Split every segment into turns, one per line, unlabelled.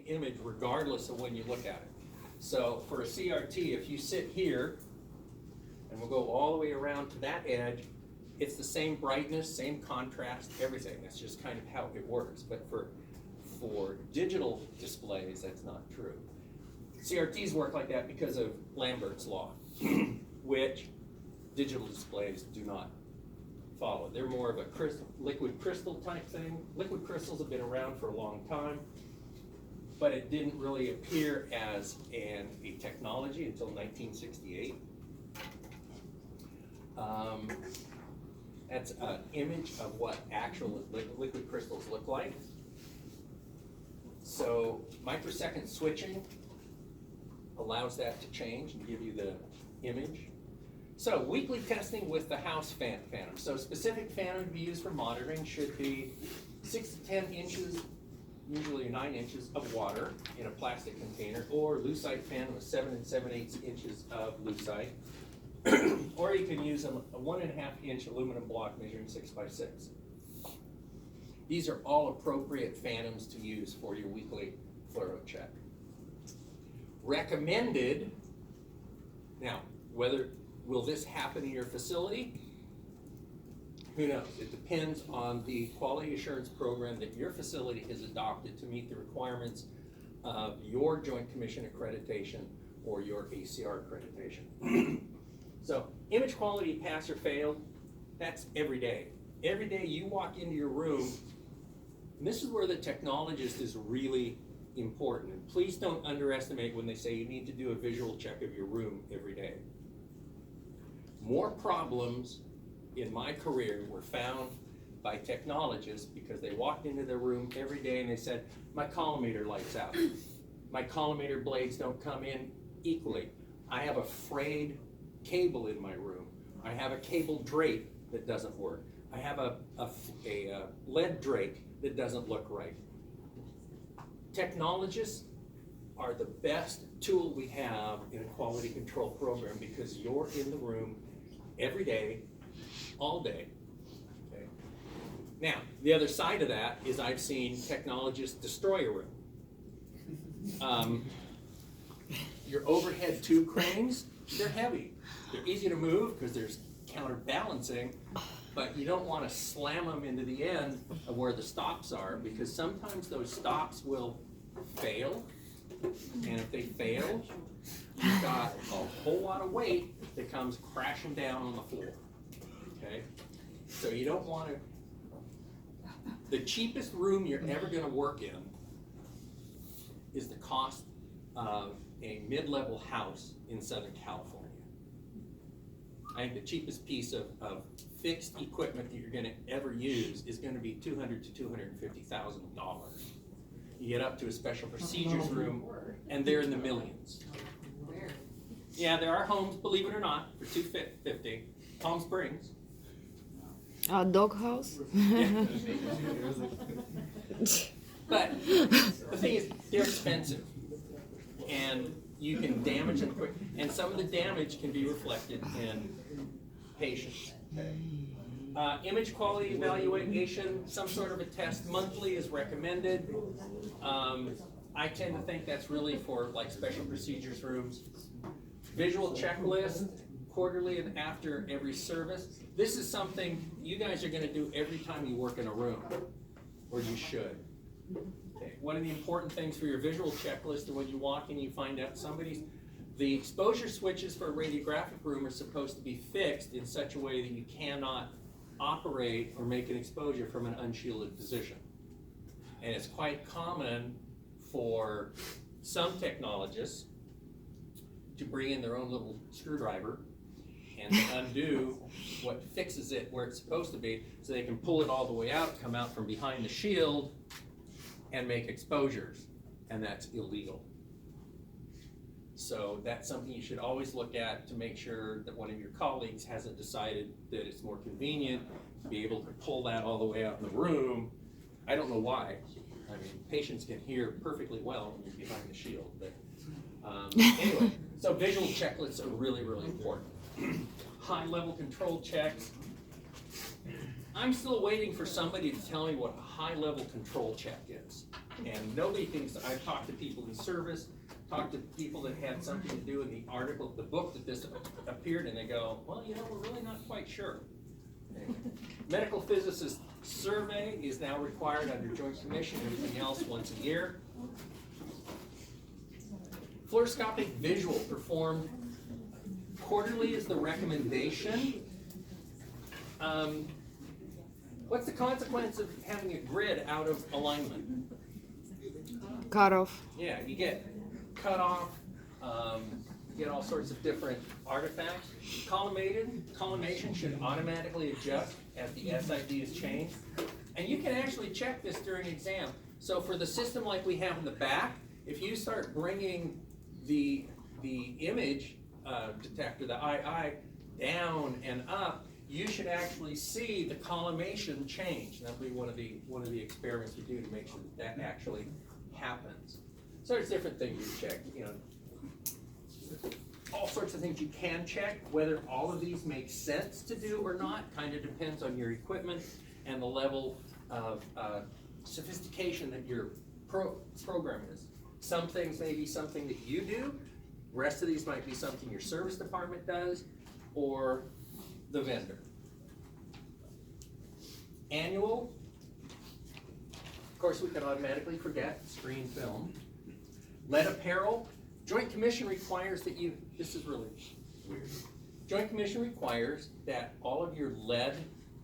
image regardless of when you look at it. So for a CRT, if you sit here, and we'll go all the way around to that edge, it's the same brightness, same contrast, everything. That's just kind of how it works. But for digital displays, that's not true. CRTs work like that because of Lambert's law, which digital displays do not follow. They're more of a liquid crystal type thing. Liquid crystals have been around for a long time, but it didn't really appear as a technology until 1968. That's an image of what actual liquid crystals look like. So microsecond switching allows that to change and give you the image. So weekly testing with the house phantom. So specific phantom to be used for monitoring should be 6 to 10 inches, usually 9 inches of water in a plastic container, or lucite phantom with 7 7/8 inches of lucite. Or you can use a 1.5 inch aluminum block measuring 6 by 6. These are all appropriate phantoms to use for your weekly fluoro check. Recommended, now, will this happen in your facility? Who knows? It depends on the quality assurance program that your facility has adopted to meet the requirements of your Joint Commission accreditation or your ACR accreditation. So, image quality pass or fail, that's every day. Every day you walk into your room, and this is where the technologist is really important. And please don't underestimate when they say you need to do a visual check of your room every day. More problems in my career were found by technologists because they walked into their room every day and they said, my collimator light's out. My collimator blades don't come in equally. I have a frayed cable in my room. I have a cable drape that doesn't work. I have a lead drake that doesn't look right. Technologists are the best tool we have in a quality control program because you're in the room every day, all day. Okay. Now, the other side of that is I've seen technologists destroy a room. Your overhead tube cranes, they're heavy. They're easy to move because there's counterbalancing, but you don't want to slam them into the end of where the stops are because sometimes those stops will fail, and if they fail, you've got a whole lot of weight that comes crashing down on the floor, okay? So you don't want to, the cheapest room you're ever going to work in is the cost of a mid-level house in Southern California. I think the cheapest piece of fixed equipment that you're going to ever use is going to be $200,000 to $250,000. You get up to a special procedures room, and they're in the millions. Yeah, there are homes, believe it or not, for $250,000. Palm Springs.
Dog house.
Yeah. But the thing is, they're expensive, and you can damage them quick, and some of the damage can be reflected in patients. Okay. Image quality evaluation, some sort of a test monthly is recommended. I tend to think that's really for like special procedures rooms. Visual checklist, quarterly and after every service. This is something you guys are going to do every time you work in a room, or you should. Okay. One of the important things for your visual checklist is when you walk in, you find out the exposure switches for a radiographic room are supposed to be fixed in such a way that you cannot operate or make an exposure from an unshielded position. And it's quite common for some technologists to bring in their own little screwdriver and undo what fixes it where it's supposed to be so they can pull it all the way out, come out from behind the shield, and make exposures, and that's illegal. So that's something you should always look at to make sure that one of your colleagues hasn't decided that it's more convenient to be able to pull that all the way out in the room. I don't know why. I mean, patients can hear perfectly well when you're behind the shield. But anyway, so visual checklists are really, really important. High-level control checks. I'm still waiting for somebody to tell me what a high-level control check is. And nobody thinks, I've talked to people in service, talked to people that had something to do in the article, the book that this appeared, and they go, well, you know, we're really not quite sure. Anyway, medical physicist survey is now required under Joint Commission, everything else once a year. Fluoroscopic visual performed quarterly is the recommendation. What's the consequence of having a grid out of alignment?
Cut off.
Yeah, you get cut off, you get all sorts of different artifacts. Collimation should automatically adjust as the SID is changed. And you can actually check this during exam. So for the system like we have in the back, if you start bringing the image detector, the II, down and up, you should actually see the collimation change. That'll be one of the experiments you do to make sure that actually happens. So there's different things you check, you know, all sorts of things you can check. Whether all of these make sense to do or not kind of depends on your equipment and the level of sophistication that your program is. Some things may be something that you do. The rest of these might be something your service department does or the vendor. Annual, of course we can automatically forget screen film. Lead apparel, Joint Commission requires that you, this is really weird. Joint Commission requires that all of your lead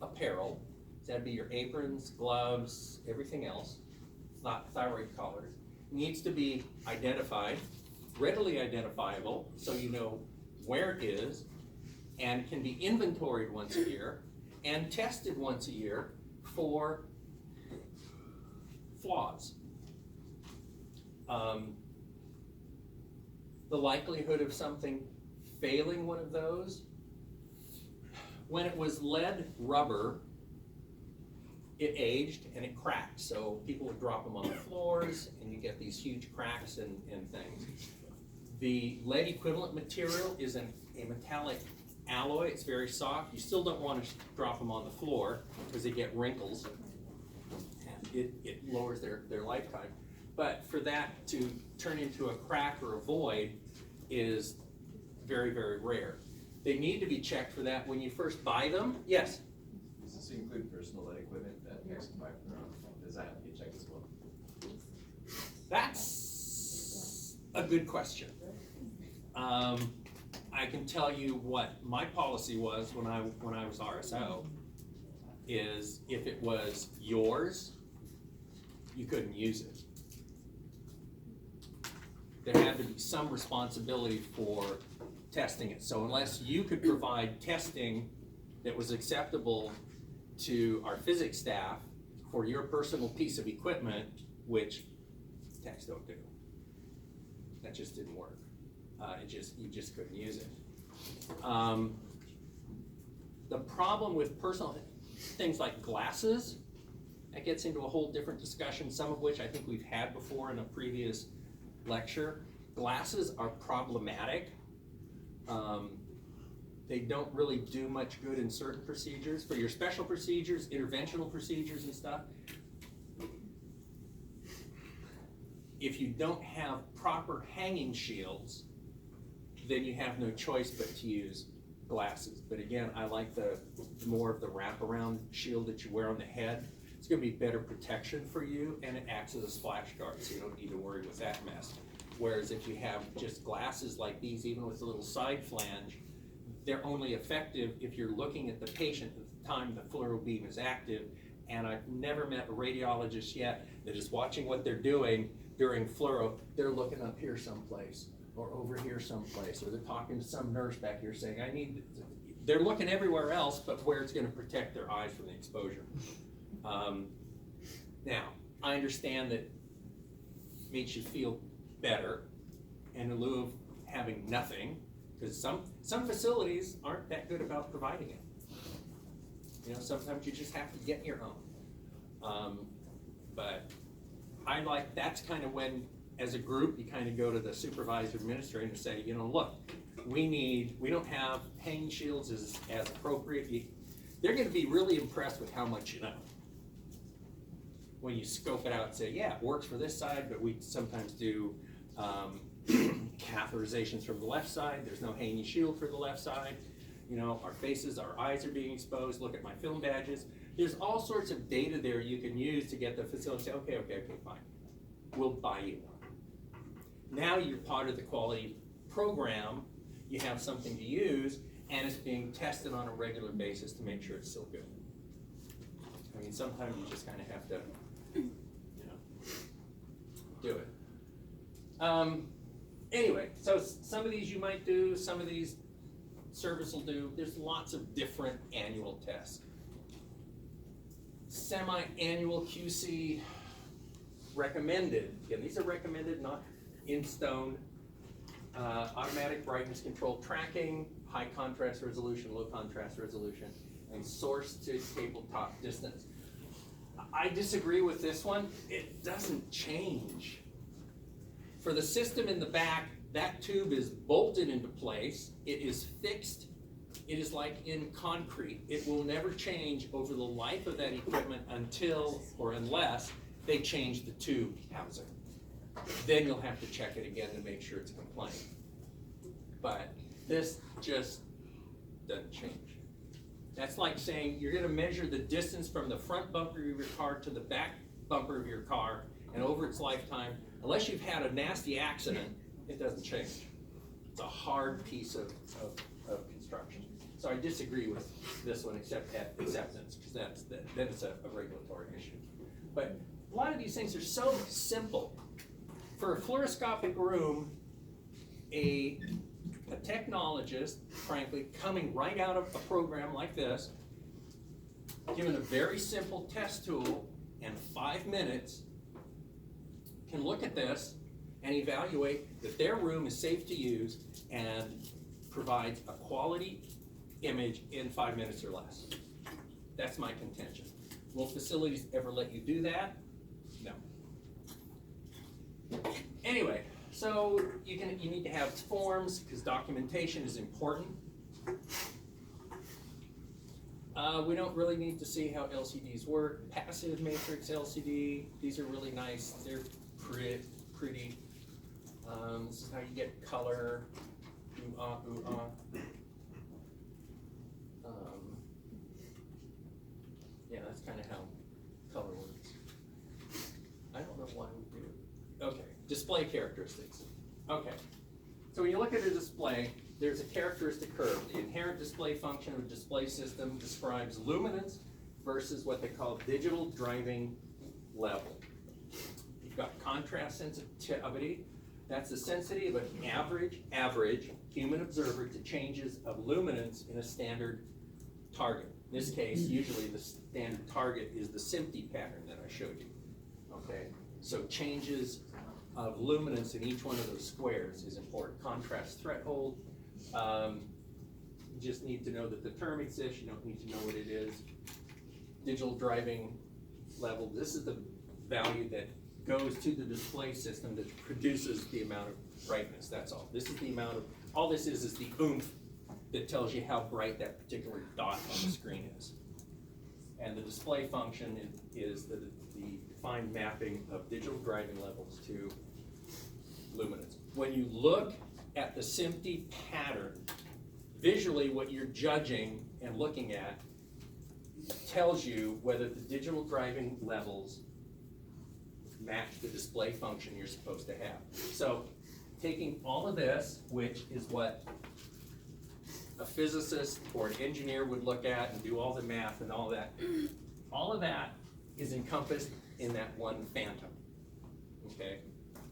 apparel, that'd be your aprons, gloves, everything else, not thyroid collars, needs to be identified, readily identifiable, so you know where it is, and can be inventoried once a year, and tested once a year for flaws. The likelihood of something failing one of those, when it was lead rubber, it aged and it cracked. So people would drop them on the floors and you get these huge cracks and things. The lead equivalent material is a metallic alloy. It's very soft. You still don't want to drop them on the floor because they get wrinkles. And it lowers their lifetime. But for that to turn into a crack or a void is very, very rare. They need to be checked for that when you first buy them. Yes?
Does this include personal lead equipment that next to my does that have to be checked as well?
That's a good question. I can tell you what my policy was when I was RSO, is if it was yours, you couldn't use it. There had to be some responsibility for testing it. So unless you could provide testing that was acceptable to our physics staff for your personal piece of equipment, which techs don't do, that just didn't work. You just couldn't use it. The problem with personal things like glasses, that gets into a whole different discussion, some of which I think we've had before in a previous lecture. Glasses are problematic. They don't really do much good in certain procedures. For your special procedures, interventional procedures and stuff, if you don't have proper hanging shields, then you have no choice but to use glasses. But again, I like the more of the wraparound shield that you wear on the head. It's going to be better protection for you, and it acts as a splash guard, so you don't need to worry with that mess. Whereas if you have just glasses like these, even with a little side flange, they're only effective if you're looking at the patient at the time the fluoro beam is active. And I've never met a radiologist yet that is watching what they're doing during fluoro. They're looking up here someplace, or over here someplace, or they're talking to some nurse back here saying, they're looking everywhere else but where it's going to protect their eyes from the exposure. Now, I understand that makes you feel better, and in lieu of having nothing, because some facilities aren't that good about providing it. You know, sometimes you just have to get your own. But I like, that's kind of when, as a group, you kind of go to the supervisor administrator and say, you know, look, we don't have hanging shields as appropriate. They're going to be really impressed with how much you know. when you scope it out and say, yeah, it works for this side, but we sometimes do catheterizations from the left side. There's no Haney shield for the left side. You know, our faces, our eyes are being exposed. Look at my film badges. There's all sorts of data there you can use to get the facility to say, okay, fine. We'll buy you one. Now you're part of the quality program. You have something to use, and it's being tested on a regular basis to make sure it's still good. I mean, sometimes you just kind of have to, you know, do it. Anyway, so some of these you might do, some of these service will do. There's lots of different annual tests. Semi-annual QC recommended. Again, these are recommended, not in stone. Automatic brightness control tracking, high contrast resolution, low contrast resolution, and source to tabletop distance. I disagree with this one. It doesn't change. For the system in the back, that tube is bolted into place. It is fixed. It is like in concrete. It will never change over the life of that equipment until or unless they change the tube housing. Then you'll have to check it again to make sure it's compliant. But this just doesn't change. That's like saying you're going to measure the distance from the front bumper of your car to the back bumper of your car, and over its lifetime, unless you've had a nasty accident, it doesn't change. It's a hard piece of construction. So I disagree with this one, except at acceptance, because then it's a regulatory issue. But a lot of these things are so simple. For a fluoroscopic room, a technologist, frankly, coming right out of a program like this, given a very simple test tool and 5 minutes, can look at this and evaluate that their room is safe to use and provides a quality image in 5 minutes or less. That's my contention. Will facilities ever let you do that? No. Anyway, so you need to have forms because documentation is important. We don't really need to see how LCDs work. Passive matrix LCD, these are really nice. They're pretty. This is how you get color. Ooh, ooh, yeah, that's kind of how color works. I don't know why we do it. Okay, display characteristics. Okay, so when you look at a display, there's a characteristic curve. The inherent display function of a display system describes luminance versus what they call digital driving level. You've got contrast sensitivity. That's the sensitivity of an average human observer to changes of luminance in a standard target. In this case, usually the standard target is the SMPTE pattern that I showed you. Okay, so changes of luminance in each one of those squares is important. Contrast threshold. You just need to know that the term exists. You don't need to know what it is. Digital driving level. This is the value that goes to the display system that produces the amount of brightness. That's all. This is the amount of, all this is the oomph that tells you how bright that particular dot on the screen is. And the display function is the defined mapping of digital driving levels to luminance. When you look at the SMPTE pattern, visually what you're judging and looking at tells you whether the digital driving levels match the display function you're supposed to have. So taking all of this, which is what a physicist or an engineer would look at and do all the math and all of that is encompassed in that one phantom, okay?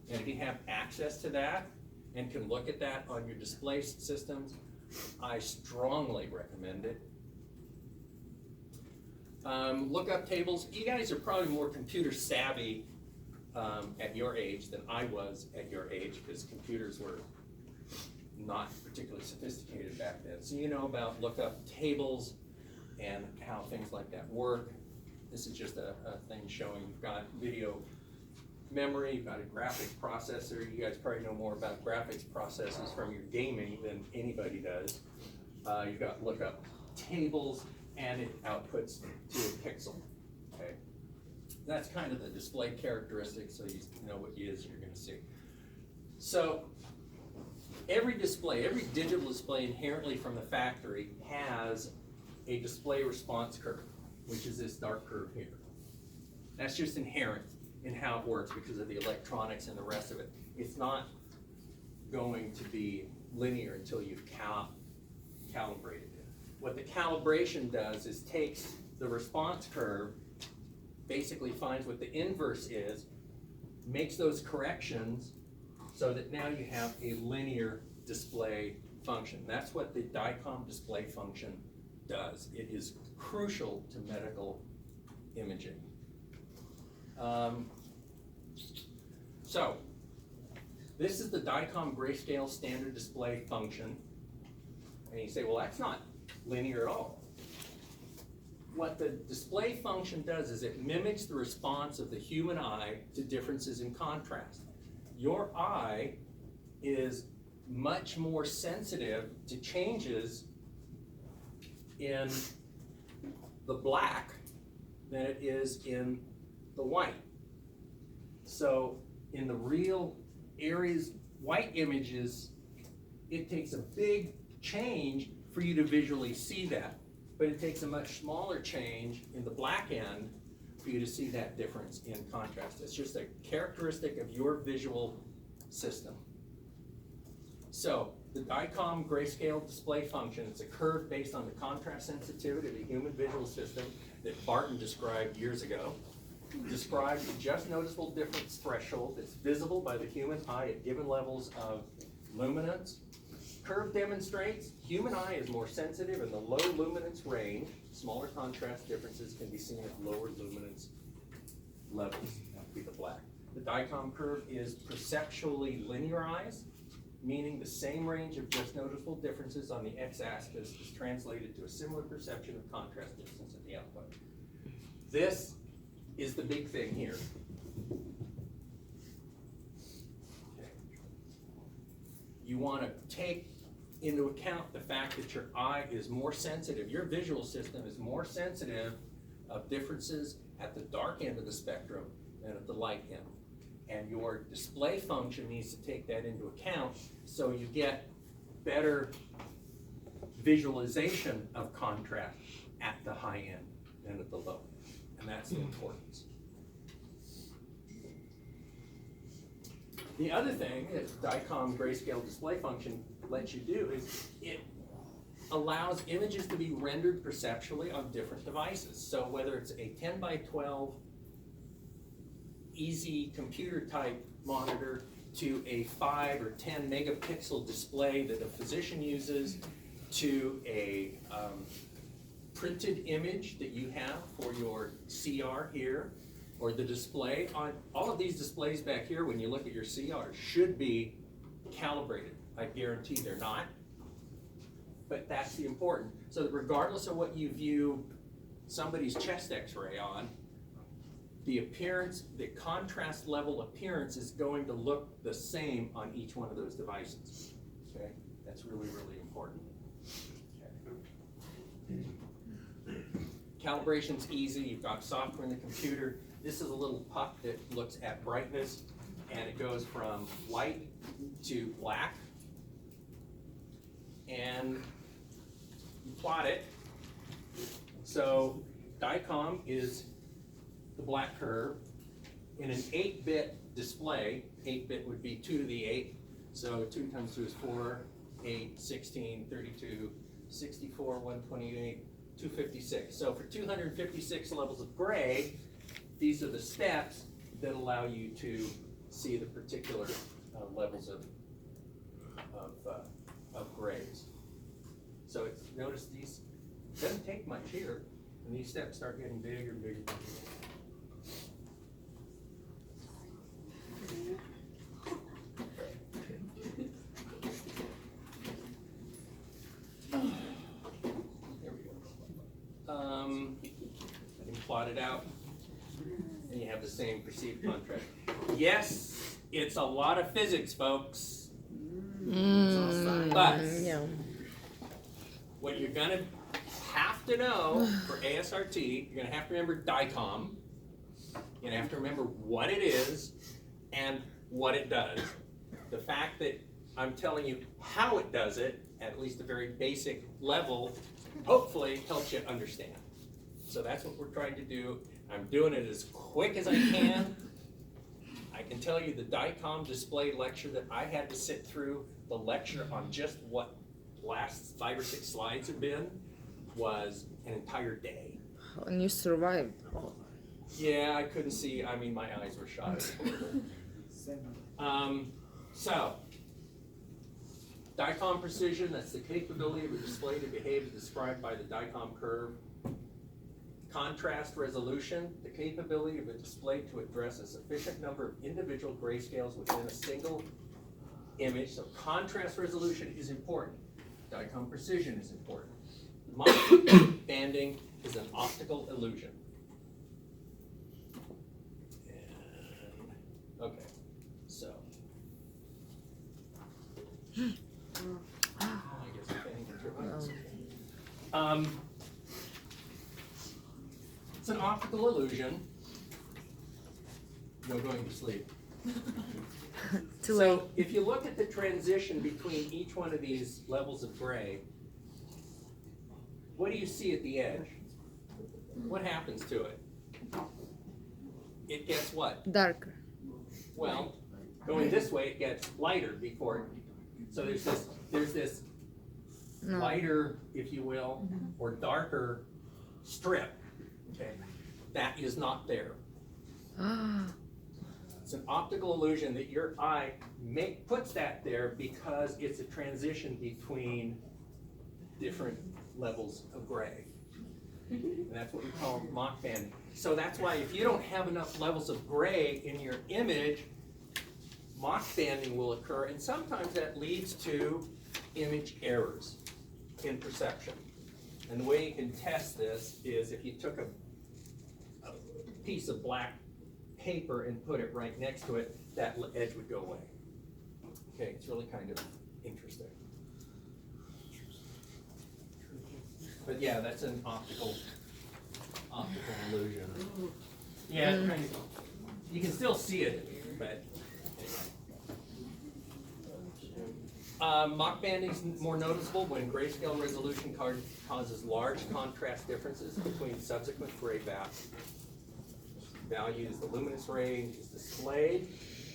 And if you have access to that and can look at that on your display systems, I strongly recommend it. Lookup tables, you guys are probably more computer savvy at your age than I was at your age, because computers were not particularly sophisticated back then. So you know about lookup tables and how things like that work. This is just a thing showing you've got video memory, you've got a graphics processor. You guys probably know more about graphics processors from your gaming than anybody does. You've got lookup tables, and it outputs to a pixel, okay? that's kind of the display characteristics, so you know what it is you're gonna see. So every display, every digital display inherently from the factory has a display response curve, which is this dark curve here. That's just inherent in how it works because of the electronics and the rest of it. It's not going to be linear until you've calibrated it. What the calibration does is takes the response curve, basically finds what the inverse is, makes those corrections so that now you have a linear display function. That's what the DICOM display function does. It is crucial to medical imaging. So, this is the DICOM grayscale standard display function. And you say, well, that's not linear at all. What the display function does is it mimics the response of the human eye to differences in contrast. Your eye is much more sensitive to changes in the black than it is in the white. So in the real areas, white images, it takes a big change for you to visually see that. But it takes a much smaller change in the black end for you to see that difference in contrast. It's just a characteristic of your visual system. So the DICOM grayscale display function, it's a curve based on the contrast sensitivity of the human visual system that Barton described years ago. Describes a just noticeable difference threshold that's visible by the human eye at given levels of luminance. Curve demonstrates human eye is more sensitive in the low luminance range. Smaller contrast differences can be seen at lower luminance levels. That would be the black. The DICOM curve is perceptually linearized, meaning the same range of just noticeable differences on the x-axis is translated to a similar perception of contrast distance at the output. This is the big thing here. Okay. You want to take into account the fact that your eye is more sensitive, your visual system is more sensitive of differences at the dark end of the spectrum than at the light end. And your display function needs to take that into account so you get better visualization of contrast at the high end than at the low end. And that's the importance. The other thing that DICOM grayscale display function lets you do is it allows images to be rendered perceptually on different devices. So whether it's a 10 by 12 easy computer type monitor to a 5 or 10 megapixel display that a physician uses to a printed image that you have for your CR here, or the display on all of these displays back here, when you look at your CR, should be calibrated. I guarantee they're not, but that's the important. So that regardless of what you view somebody's chest x-ray on, the appearance, the contrast level appearance is going to look the same on each one of those devices. Okay, that's really, really important. Okay. Calibration's easy. You've got software in the computer. This is a little puck that looks at brightness, and it goes from white to black. And you plot it. So DICOM is the black curve. In an 8-bit display, 8-bit would be 2 to the 8. So 2 times 2 is 4, 8, 16, 32, 64, 128, 256. So for 256 levels of gray, these are the steps that allow you to see the particular levels of grays. So it's, notice these, it doesn't take much here, and these steps start getting bigger and bigger and bigger. There we go. I can plot it out, and you have the same perceived contrast. Yes, it's a lot of physics, folks. But what you're gonna have to know for ASRT, you're gonna have to remember DICOM, You have to remember what it is and what it does. The fact that I'm telling you how it does it, at least a very basic level, hopefully helps you understand. So that's what we're trying to do. I'm doing it as quick as I can. I can tell you the DICOM display lecture that I had to sit through, the lecture on just what last 5 or 6 slides have been, was an entire day.
And you survived. Oh.
Yeah, I couldn't see, I mean, my eyes were shot. So, DICOM precision, that's the capability of a display to behave as described by the DICOM curve. Contrast resolution, the capability of a display to address a sufficient number of individual grayscales within a single image. So contrast resolution is important. DICOM precision is important. Mach banding is an optical illusion. And, okay, so. I guess if anything turbines. It's an optical illusion. No going to sleep.
Too late.
So if you look at the transition between each one of these levels of gray, what do you see at the edge? What happens to it? It gets what?
Darker.
Well, going this way, it gets lighter before. So there's this
No.
lighter, if you will, or darker strip. Okay, that is not there.
Ah.
It's an optical illusion that your eye puts that there because it's a transition between different levels of gray. And that's what we call Mach banding. So that's why if you don't have enough levels of gray in your image, Mach banding will occur, and sometimes that leads to image errors in perception. And the way you can test this is if you took a piece of black paper and put it right next to it, that edge would go away. Okay, it's really kind of interesting. But yeah, that's an optical illusion. Yeah, it kind of, you can still see it, but Mach banding is more noticeable when grayscale resolution causes large contrast differences between subsequent gray values. The luminance range is displayed,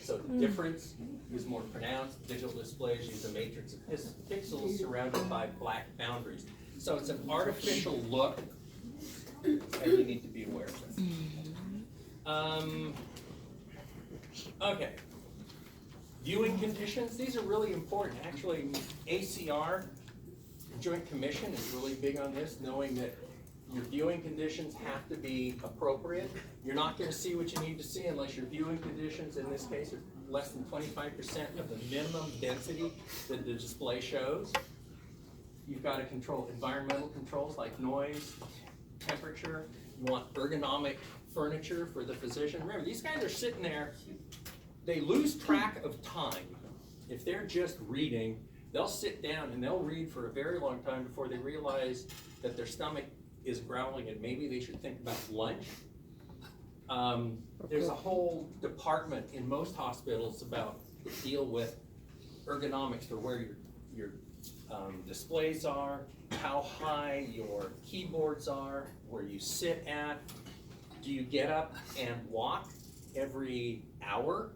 so the difference is more pronounced. Digital displays use a matrix of pixels surrounded by black boundaries. So it's an artificial look, and you need to be aware of this. Okay. Viewing conditions, these are really important. Actually, ACR, Joint Commission, is really big on this, knowing that your viewing conditions have to be appropriate. You're not going to see what you need to see unless your viewing conditions, in this case, are less than 25% of the minimum density that the display shows. You've got to control environmental controls like noise, temperature. You want ergonomic furniture for the physician. Remember, these guys are sitting there. They lose track of time. If they're just reading, they'll sit down and they'll read for a very long time before they realize that their stomach is growling and maybe they should think about lunch. There's a whole department in most hospitals about deal with ergonomics for where your displays are, how high your keyboards are, where you sit at. Do you get up and walk every hour?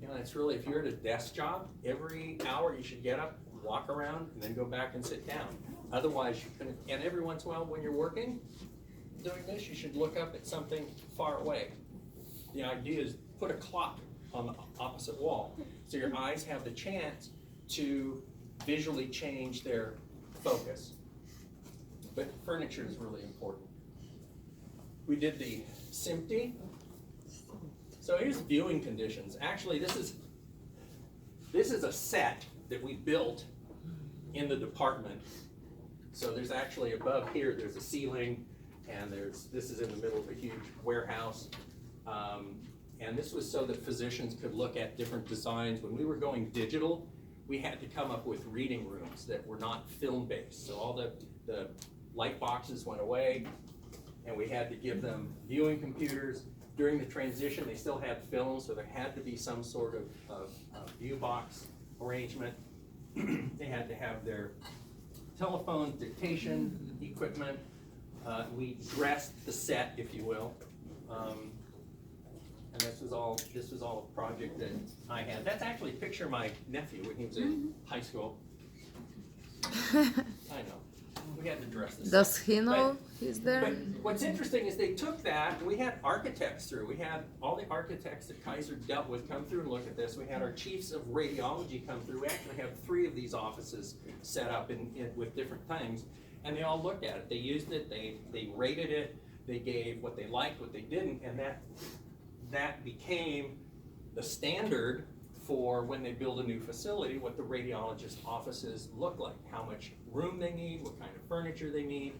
You know, it's really, if you're at a desk job, every hour you should get up, walk around, and then go back and sit down. Otherwise, you couldn't, and every once in a while when you're working, doing this, you should look up at something far away. The idea is put a clock on the opposite wall, so your eyes have the chance to visually change their focus. But furniture is really important. We did the SMPTE. So here's viewing conditions. Actually, this is a set that we built in the department. So there's actually above here, there's a ceiling, and this is in the middle of a huge warehouse. And this was so that physicians could look at different designs. When we were going digital, we had to come up with reading rooms that were not film-based. So all the light boxes went away. and we had to give them viewing computers. During the transition, they still had film, so there had to be some sort of view box arrangement. They had to have their telephone, dictation equipment. We dressed the set, if you will. And this was all a project that I had. That's actually a picture of my nephew when he was in high school. I know. We had to dress this.
Does he know he's there?
But what's interesting is they took that, and we had architects through. We had all the architects that Kaiser dealt with come through and look at this. We had our chiefs of radiology come through. We actually have 3 of these offices set up with different things, and they all looked at it. They used it, they rated it, they gave what they liked, what they didn't, and that became the standard for when they build a new facility, what the radiologist offices look like, how much room they need, what kind of furniture they need,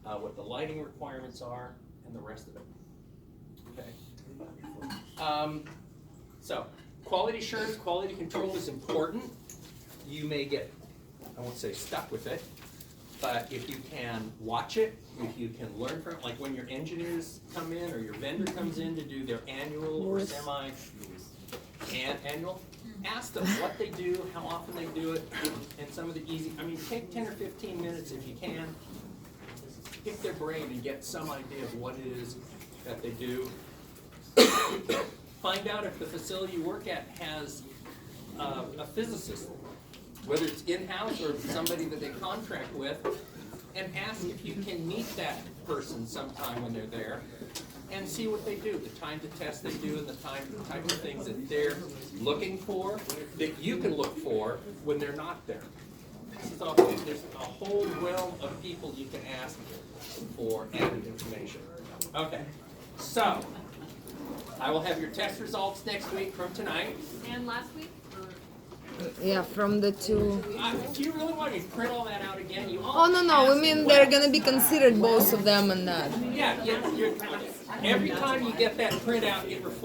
what the lighting requirements are, and the rest of it. Okay. So, quality assurance, quality control is important. You may get, I won't say stuck with it, but if you can watch it, if you can learn from it, like when your engineers come in or your vendor comes in to do their annual or semi-annual, ask them what they do, how often they do it, and some of the easy, I mean, take 10 or 15 minutes if you can, pick their brain and get some idea of what it is that they do. Find out if the facility you work at has a physicist, whether it's in-house or somebody that they contract with, and ask if you can meet that person sometime when they're there and see what they do, the time to test they do, and the type of things that they're looking for, that you can look for when they're not there. There's a whole realm of people you can ask for added information. Okay, so I will have your test results next week from tonight.
And last week?
Yeah, from the 2.
Do you really want me to print all that out again? You all
Oh no,
passed
we mean
well.
they're gonna be considered both of them and that.
Yeah, every time you get that printout, it reflects